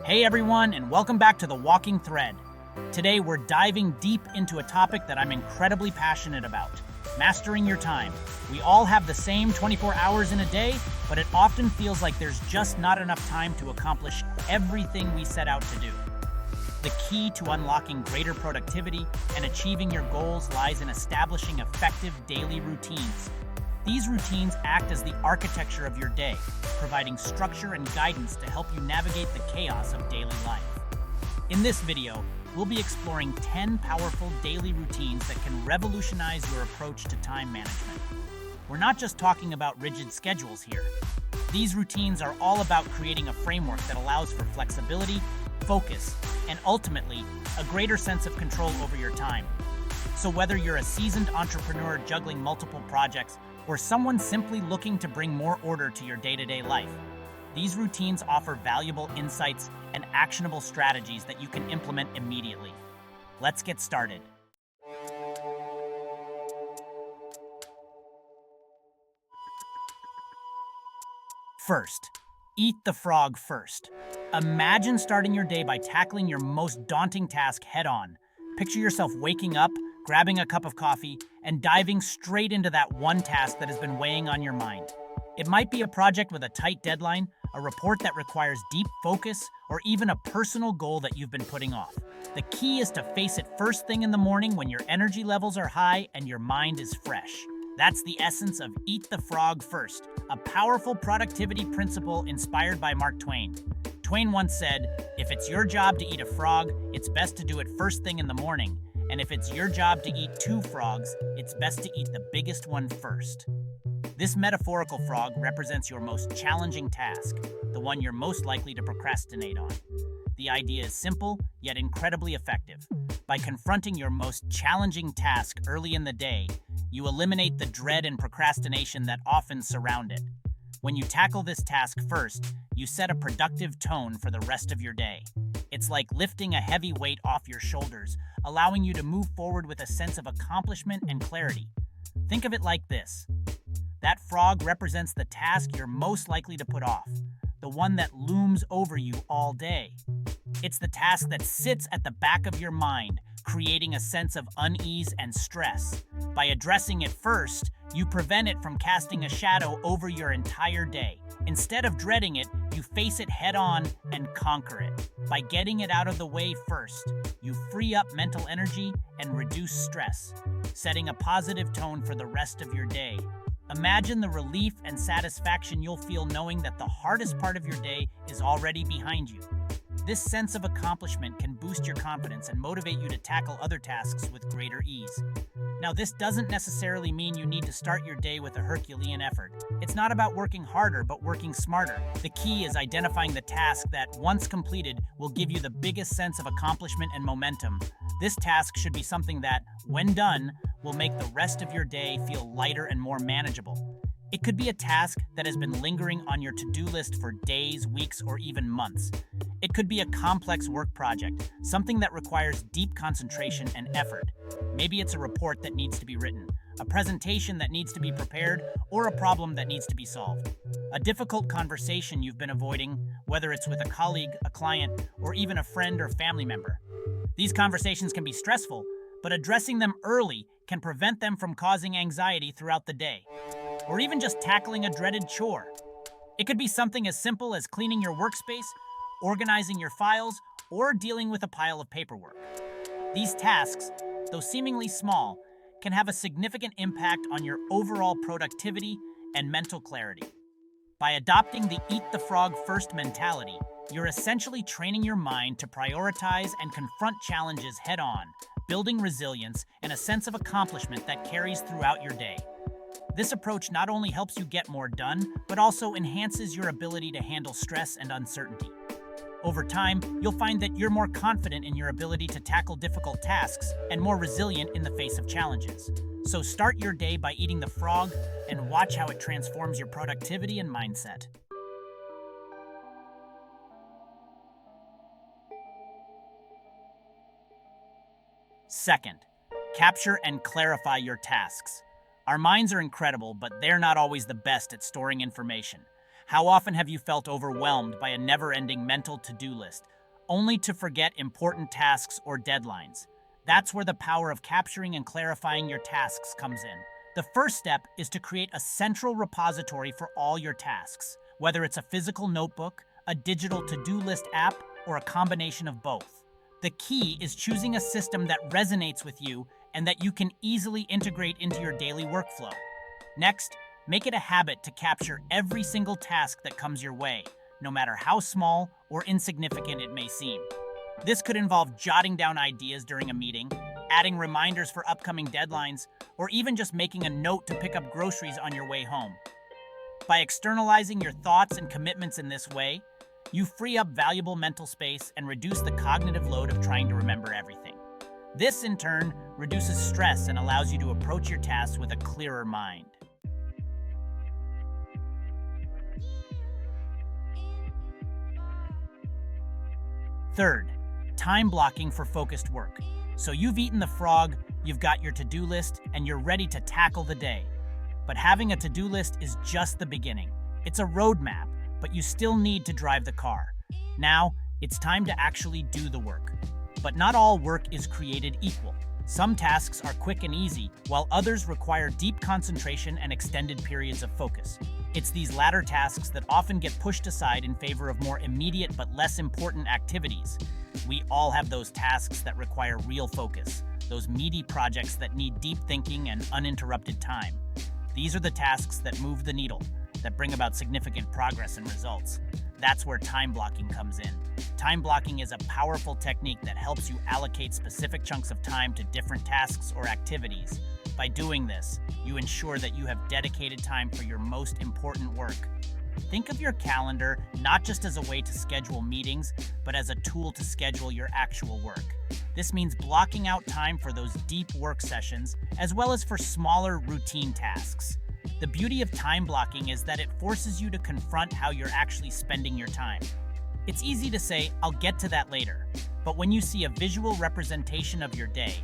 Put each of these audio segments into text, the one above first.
Hey everyone, and welcome back to The Walking Thread. Today we're diving deep into a topic that I'm incredibly passionate about, mastering your time. We all have the same 24 hours in a day, but it often feels like there's just not enough time to accomplish everything we set out to do. The key to unlocking greater productivity and achieving your goals lies in establishing effective daily routines. These routines act as the architecture of your day, providing structure and guidance to help you navigate the chaos of daily life. In this video, we'll be exploring 10 powerful daily routines that can revolutionize your approach to time management. We're not just talking about rigid schedules here. These routines are all about creating a framework that allows for flexibility, focus, and ultimately, a greater sense of control over your time. So whether you're a seasoned entrepreneur juggling multiple projects, or someone simply looking to bring more order to your day-to-day life, these routines offer valuable insights and actionable strategies that you can implement immediately. Let's get started. First, eat the frog first. Imagine starting your day by tackling your most daunting task head-on. Picture yourself waking up, grabbing a cup of coffee, and diving straight into that one task that has been weighing on your mind. It might be a project with a tight deadline, a report that requires deep focus, or even a personal goal that you've been putting off. The key is to face it first thing in the morning when your energy levels are high and your mind is fresh. That's the essence of Eat the Frog First, a powerful productivity principle inspired by Mark Twain. Twain once said, "If it's your job to eat a frog, it's best to do it first thing in the morning. And if it's your job to eat two frogs, it's best to eat the biggest one first." This metaphorical frog represents your most challenging task, the one you're most likely to procrastinate on. The idea is simple, yet incredibly effective. By confronting your most challenging task early in the day, you eliminate the dread and procrastination that often surround it. When you tackle this task first, you set a productive tone for the rest of your day. It's like lifting a heavy weight off your shoulders, allowing you to move forward with a sense of accomplishment and clarity. Think of it like this. That frog represents the task you're most likely to put off, the one that looms over you all day. It's the task that sits at the back of your mind, creating a sense of unease and stress. By addressing it first, you prevent it from casting a shadow over your entire day. Instead of dreading it, you face it head-on and conquer it. By getting it out of the way first, you free up mental energy and reduce stress, setting a positive tone for the rest of your day. Imagine the relief and satisfaction you'll feel knowing that the hardest part of your day is already behind you. This sense of accomplishment can boost your confidence and motivate you to tackle other tasks with greater ease. Now, this doesn't necessarily mean you need to start your day with a Herculean effort. It's not about working harder, but working smarter. The key is identifying the task that, once completed, will give you the biggest sense of accomplishment and momentum. This task should be something that, when done, will make the rest of your day feel lighter and more manageable. It could be a task that has been lingering on your to-do list for days, weeks, or even months. It could be a complex work project, something that requires deep concentration and effort. Maybe it's a report that needs to be written, a presentation that needs to be prepared, or a problem that needs to be solved. A difficult conversation you've been avoiding, whether it's with a colleague, a client, or even a friend or family member. These conversations can be stressful, but addressing them early can prevent them from causing anxiety throughout the day. Or even just tackling a dreaded chore. It could be something as simple as cleaning your workspace, organizing your files, or dealing with a pile of paperwork. These tasks, though seemingly small, can have a significant impact on your overall productivity and mental clarity. By adopting the Eat the Frog First mentality, you're essentially training your mind to prioritize and confront challenges head-on, building resilience and a sense of accomplishment that carries throughout your day. This approach not only helps you get more done, but also enhances your ability to handle stress and uncertainty. Over time, you'll find that you're more confident in your ability to tackle difficult tasks and more resilient in the face of challenges. So start your day by eating the frog and watch how it transforms your productivity and mindset. Second, capture and clarify your tasks. Our minds are incredible, but they're not always the best at storing information. How often have you felt overwhelmed by a never-ending mental to-do list, only to forget important tasks or deadlines. That's where the power of capturing and clarifying your tasks comes in. The first step is to create a central repository for all your tasks, whether it's a physical notebook, a digital to-do list app, or a combination of both. The key is choosing a system that resonates with you and that you can easily integrate into your daily workflow. Next, make it a habit to capture every single task that comes your way, no matter how small or insignificant it may seem. This could involve jotting down ideas during a meeting, adding reminders for upcoming deadlines, or even just making a note to pick up groceries on your way home. By externalizing your thoughts and commitments in this way, you free up valuable mental space and reduce the cognitive load of trying to remember everything. This, in turn, reduces stress and allows you to approach your tasks with a clearer mind. Third, time blocking for focused work. So you've eaten the frog, you've got your to-do list, and you're ready to tackle the day. But having a to-do list is just the beginning. It's a roadmap, but you still need to drive the car. Now, it's time to actually do the work. But not all work is created equal. Some tasks are quick and easy, while others require deep concentration and extended periods of focus. It's these latter tasks that often get pushed aside in favor of more immediate but less important activities. We all have those tasks that require real focus, those meaty projects that need deep thinking and uninterrupted time. These are the tasks that move the needle, that bring about significant progress and results. That's where time blocking comes in. Time blocking is a powerful technique that helps you allocate specific chunks of time to different tasks or activities. By doing this, you ensure that you have dedicated time for your most important work. Think of your calendar not just as a way to schedule meetings, but as a tool to schedule your actual work. This means blocking out time for those deep work sessions, as well as for smaller routine tasks. The beauty of time blocking is that it forces you to confront how you're actually spending your time. It's easy to say, I'll get to that later, but when you see a visual representation of your day,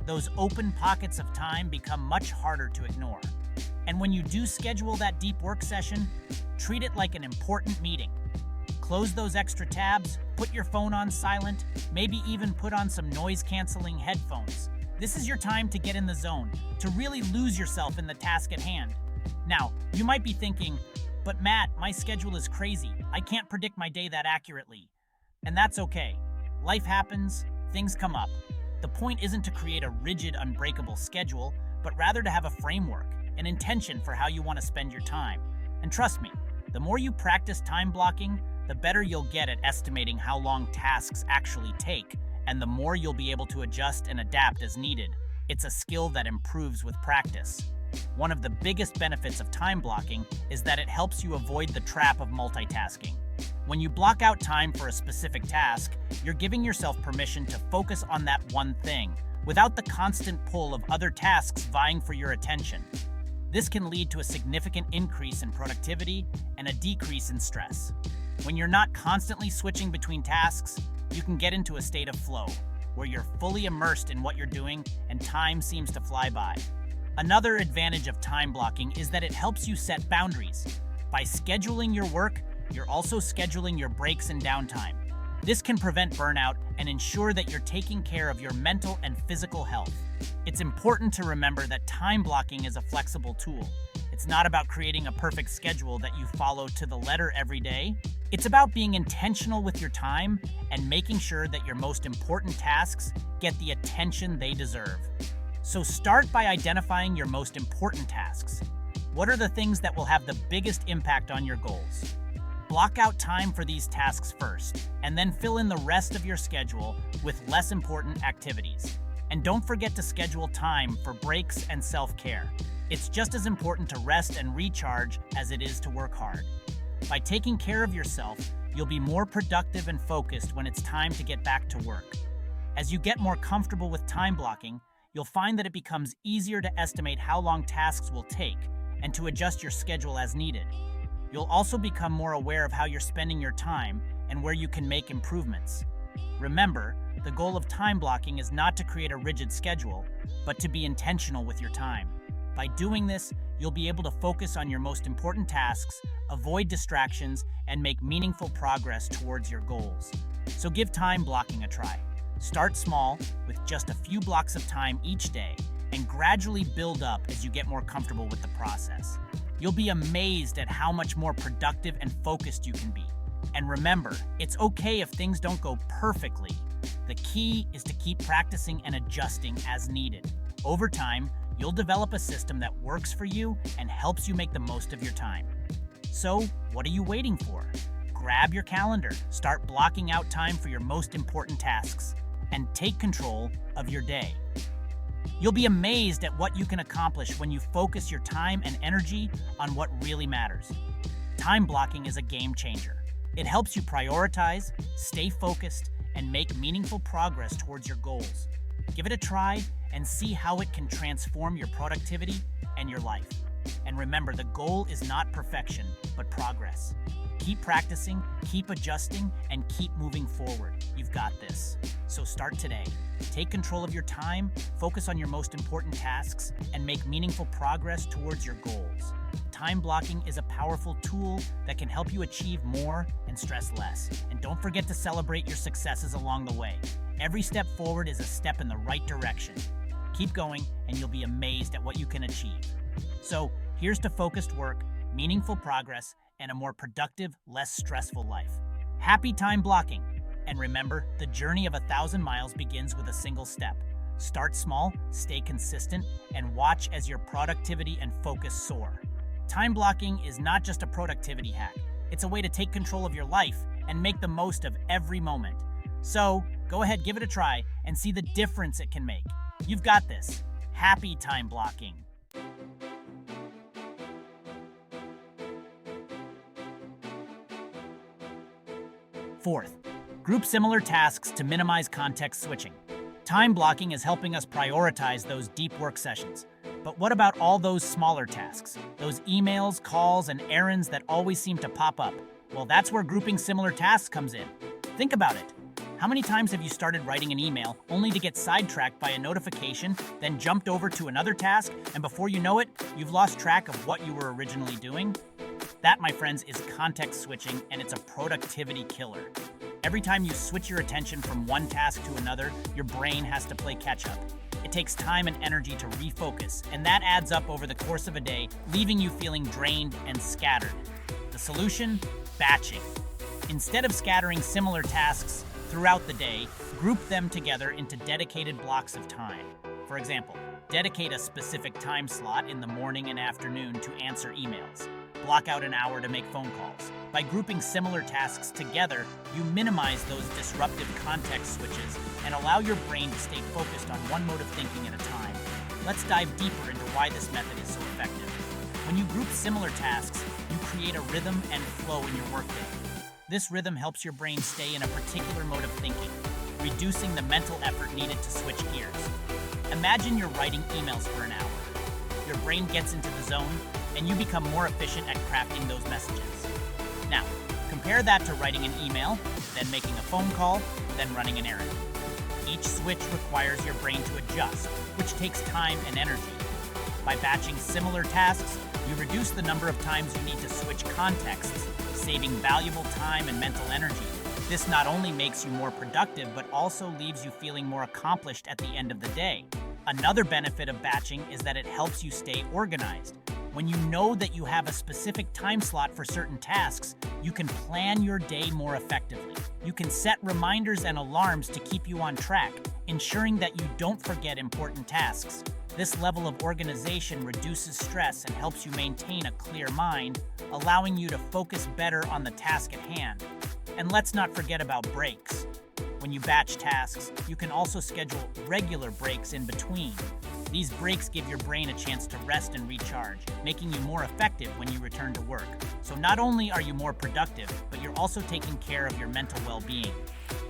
those open pockets of time become much harder to ignore. And when you do schedule that deep work session, treat it like an important meeting. Close those extra tabs, put your phone on silent, maybe even put on some noise-canceling headphones. This is your time to get in the zone, to really lose yourself in the task at hand. Now, you might be thinking, but Matt, my schedule is crazy. I can't predict my day that accurately. And that's okay. Life happens, things come up. The point isn't to create a rigid, unbreakable schedule, but rather to have a framework, an intention for how you want to spend your time. And trust me, the more you practice time blocking, the better you'll get at estimating how long tasks actually take, and the more you'll be able to adjust and adapt as needed. It's a skill that improves with practice. One of the biggest benefits of time blocking is that it helps you avoid the trap of multitasking. When you block out time for a specific task, you're giving yourself permission to focus on that one thing, without the constant pull of other tasks vying for your attention. This can lead to a significant increase in productivity and a decrease in stress. When you're not constantly switching between tasks, you can get into a state of flow, where you're fully immersed in what you're doing and time seems to fly by. Another advantage of time blocking is that it helps you set boundaries. By scheduling your work, you're also scheduling your breaks and downtime. This can prevent burnout and ensure that you're taking care of your mental and physical health. It's important to remember that time blocking is a flexible tool. It's not about creating a perfect schedule that you follow to the letter every day. It's about being intentional with your time and making sure that your most important tasks get the attention they deserve. So start by identifying your most important tasks. What are the things that will have the biggest impact on your goals? Block out time for these tasks first, and then fill in the rest of your schedule with less important activities. And don't forget to schedule time for breaks and self-care. It's just as important to rest and recharge as it is to work hard. By taking care of yourself, you'll be more productive and focused when it's time to get back to work. As you get more comfortable with time blocking, you'll find that it becomes easier to estimate how long tasks will take and to adjust your schedule as needed. You'll also become more aware of how you're spending your time and where you can make improvements. Remember, the goal of time blocking is not to create a rigid schedule, but to be intentional with your time. By doing this, you'll be able to focus on your most important tasks, avoid distractions, and make meaningful progress towards your goals. So give time blocking a try. Start small with just a few blocks of time each day and gradually build up as you get more comfortable with the process. You'll be amazed at how much more productive and focused you can be. And remember, it's okay if things don't go perfectly. The key is to keep practicing and adjusting as needed. Over time, you'll develop a system that works for you and helps you make the most of your time. So, what are you waiting for? Grab your calendar, start blocking out time for your most important tasks, and take control of your day. You'll be amazed at what you can accomplish when you focus your time and energy on what really matters. Time blocking is a game changer. It helps you prioritize, stay focused, and make meaningful progress towards your goals. Give it a try and see how it can transform your productivity and your life. And remember, the goal is not perfection, but progress. Keep practicing, keep adjusting, and keep moving forward. You've got this. So start today. Take control of your time, focus on your most important tasks, and make meaningful progress towards your goals. Time blocking is a powerful tool that can help you achieve more and stress less. And don't forget to celebrate your successes along the way. Every step forward is a step in the right direction. Keep going, and you'll be amazed at what you can achieve. So here's to focused work, meaningful progress, and a more productive, less stressful life. Happy time blocking! And remember, the journey of 1,000 miles begins with a single step. Start small, stay consistent, and watch as your productivity and focus soar. Time blocking is not just a productivity hack. It's a way to take control of your life and make the most of every moment. So, go ahead, give it a try, and see the difference it can make. You've got this. Happy time blocking! Fourth, group similar tasks to minimize context switching. Time blocking is helping us prioritize those deep work sessions. But what about all those smaller tasks? Those emails, calls, and errands that always seem to pop up? Well, that's where grouping similar tasks comes in. Think about it. How many times have you started writing an email only to get sidetracked by a notification, then jumped over to another task, and before you know it, you've lost track of what you were originally doing? That, my friends, is context switching, and it's a productivity killer. Every time you switch your attention from one task to another, your brain has to play catch-up. It takes time and energy to refocus, and that adds up over the course of a day, leaving you feeling drained and scattered. The solution? Batching. Instead of scattering similar tasks throughout the day, group them together into dedicated blocks of time. For example, dedicate a specific time slot in the morning and afternoon to answer emails. Block out an hour to make phone calls. By grouping similar tasks together, you minimize those disruptive context switches and allow your brain to stay focused on one mode of thinking at a time. Let's dive deeper into why this method is so effective. When you group similar tasks, you create a rhythm and flow in your workday. This rhythm helps your brain stay in a particular mode of thinking, reducing the mental effort needed to switch gears. Imagine you're writing emails for an hour. Your brain gets into the zone, and you become more efficient at crafting those messages. Now, compare that to writing an email, then making a phone call, then running an errand. Each switch requires your brain to adjust, which takes time and energy. By batching similar tasks, you reduce the number of times you need to switch contexts, saving valuable time and mental energy. This not only makes you more productive, but also leaves you feeling more accomplished at the end of the day. Another benefit of batching is that it helps you stay organized. When you know that you have a specific time slot for certain tasks, you can plan your day more effectively. You can set reminders and alarms to keep you on track, ensuring that you don't forget important tasks. This level of organization reduces stress and helps you maintain a clear mind, allowing you to focus better on the task at hand. And let's not forget about breaks. When you batch tasks, you can also schedule regular breaks in between. These breaks give your brain a chance to rest and recharge, making you more effective when you return to work. So not only are you more productive, but you're also taking care of your mental well-being.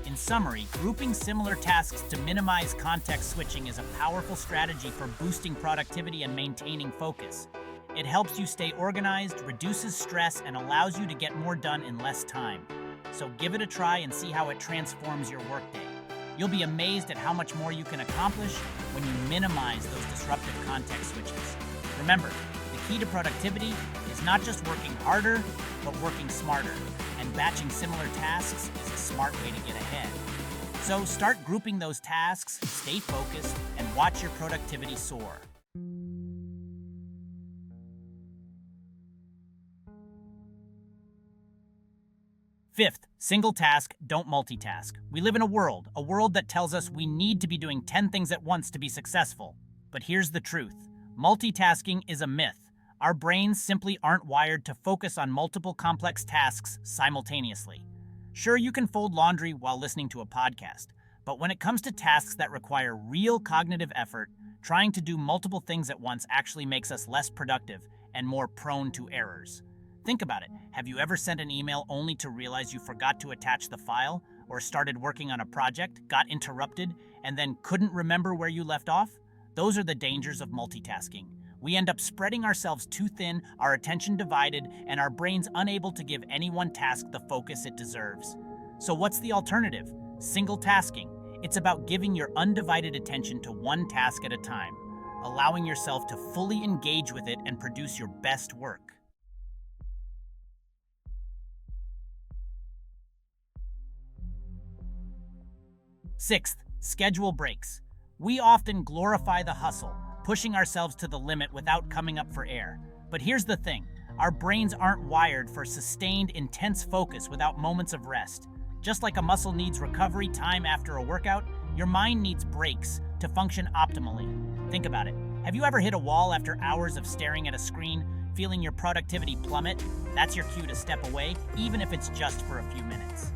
In summary, grouping similar tasks to minimize context switching is a powerful strategy for boosting productivity and maintaining focus. It helps you stay organized, reduces stress, and allows you to get more done in less time. So give it a try and see how it transforms your workday. You'll be amazed at how much more you can accomplish when you minimize those disruptive context switches. Remember, the key to productivity is not just working harder, but working smarter. And batching similar tasks is a smart way to get ahead. So start grouping those tasks, stay focused, and watch your productivity soar. Fifth, single task, don't multitask. We live in a world that tells us we need to be doing 10 things at once to be successful. But here's the truth. Multitasking is a myth. Our brains simply aren't wired to focus on multiple complex tasks simultaneously. Sure, you can fold laundry while listening to a podcast, but when it comes to tasks that require real cognitive effort, trying to do multiple things at once actually makes us less productive and more prone to errors. Think about it. Have you ever sent an email only to realize you forgot to attach the file, or started working on a project, got interrupted, and then couldn't remember where you left off? Those are the dangers of multitasking. We end up spreading ourselves too thin, our attention divided, and our brains unable to give any one task the focus it deserves. So what's the alternative? Single tasking. It's about giving your undivided attention to one task at a time, allowing yourself to fully engage with it and produce your best work. Sixth, schedule breaks. We often glorify the hustle, pushing ourselves to the limit without coming up for air. But here's the thing, our brains aren't wired for sustained, intense focus without moments of rest. Just like a muscle needs recovery time after a workout, your mind needs breaks to function optimally. Think about it. Have you ever hit a wall after hours of staring at a screen, feeling your productivity plummet? That's your cue to step away, even if it's just for a few minutes.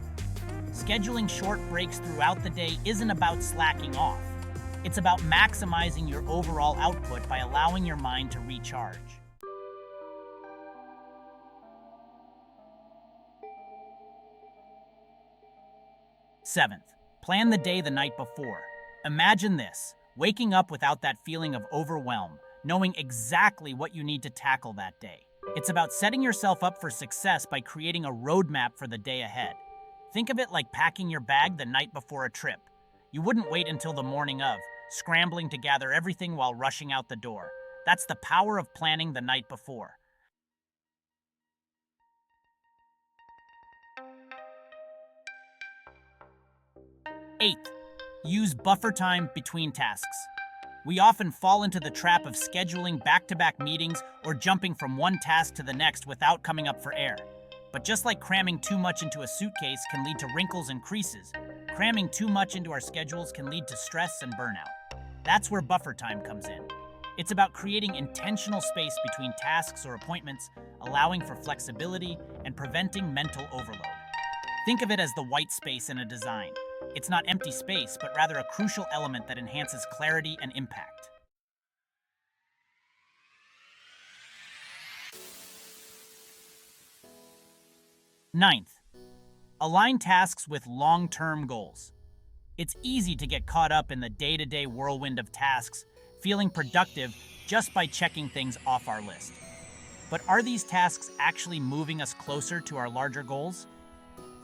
Scheduling short breaks throughout the day isn't about slacking off. It's about maximizing your overall output by allowing your mind to recharge. Seventh, plan the day the night before. Imagine this, waking up without that feeling of overwhelm, knowing exactly what you need to tackle that day. It's about setting yourself up for success by creating a roadmap for the day ahead. Think of it like packing your bag the night before a trip. You wouldn't wait until the morning of, scrambling to gather everything while rushing out the door. That's the power of planning the night before. Eighth, use buffer time between tasks. We often fall into the trap of scheduling back-to-back meetings or jumping from one task to the next without coming up for air. But just like cramming too much into a suitcase can lead to wrinkles and creases, cramming too much into our schedules can lead to stress and burnout. That's where buffer time comes in. It's about creating intentional space between tasks or appointments, allowing for flexibility and preventing mental overload. Think of it as the white space in a design. It's not empty space, but rather a crucial element that enhances clarity and impact. Ninth, align tasks with long-term goals. It's easy to get caught up in the day-to-day whirlwind of tasks, feeling productive just by checking things off our list. But are these tasks actually moving us closer to our larger goals?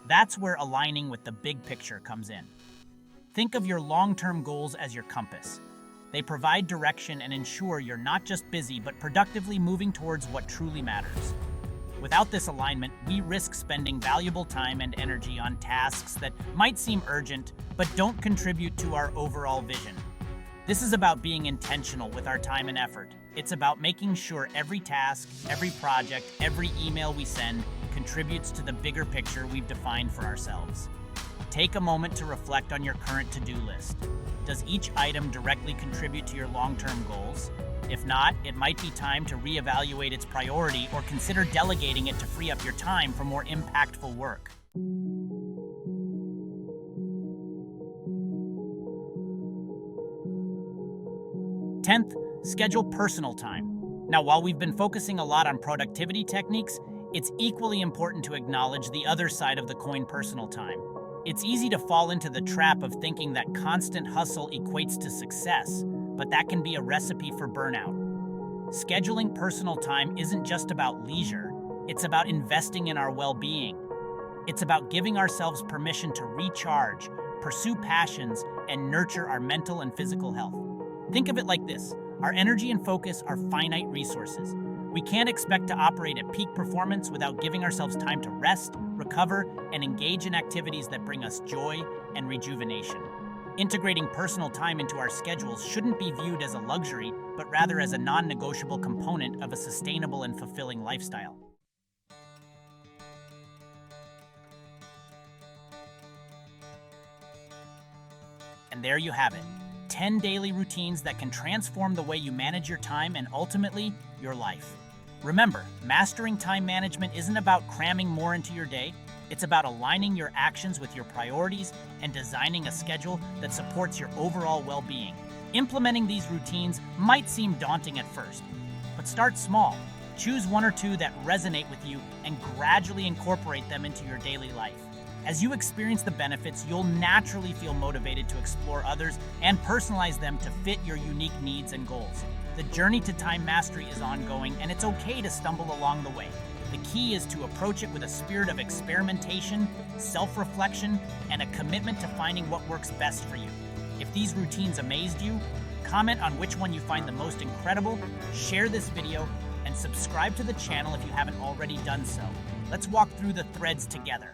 That's where aligning with the big picture comes in. Think of your long-term goals as your compass. They provide direction and ensure you're not just busy, but productively moving towards what truly matters. Without this alignment, we risk spending valuable time and energy on tasks that might seem urgent, but don't contribute to our overall vision. This is about being intentional with our time and effort. It's about making sure every task, every project, every email we send contributes to the bigger picture we've defined for ourselves. Take a moment to reflect on your current to-do list. Does each item directly contribute to your long-term goals? If not, it might be time to reevaluate its priority or consider delegating it to free up your time for more impactful work. 10th, schedule personal time. Now, while we've been focusing a lot on productivity techniques, it's equally important to acknowledge the other side of the coin, personal time. It's easy to fall into the trap of thinking that constant hustle equates to success, but that can be a recipe for burnout. Scheduling personal time isn't just about leisure, it's about investing in our well-being. It's about giving ourselves permission to recharge, pursue passions, and nurture our mental and physical health. Think of it like this: our energy and focus are finite resources. We can't expect to operate at peak performance without giving ourselves time to rest, recover, and engage in activities that bring us joy and rejuvenation. Integrating personal time into our schedules shouldn't be viewed as a luxury, but rather as a non-negotiable component of a sustainable and fulfilling lifestyle. And there you have it, 10 daily routines that can transform the way you manage your time and ultimately, your life. Remember, mastering time management isn't about cramming more into your day. It's about aligning your actions with your priorities and designing a schedule that supports your overall well-being. Implementing these routines might seem daunting at first, but start small. Choose one or two that resonate with you and gradually incorporate them into your daily life. As you experience the benefits, you'll naturally feel motivated to explore others and personalize them to fit your unique needs and goals. The journey to time mastery is ongoing, and it's okay to stumble along the way. The key is to approach it with a spirit of experimentation, self-reflection, and a commitment to finding what works best for you. If these routines amazed you, comment on which one you find the most incredible, share this video, and subscribe to the channel if you haven't already done so. Let's walk through the threads together.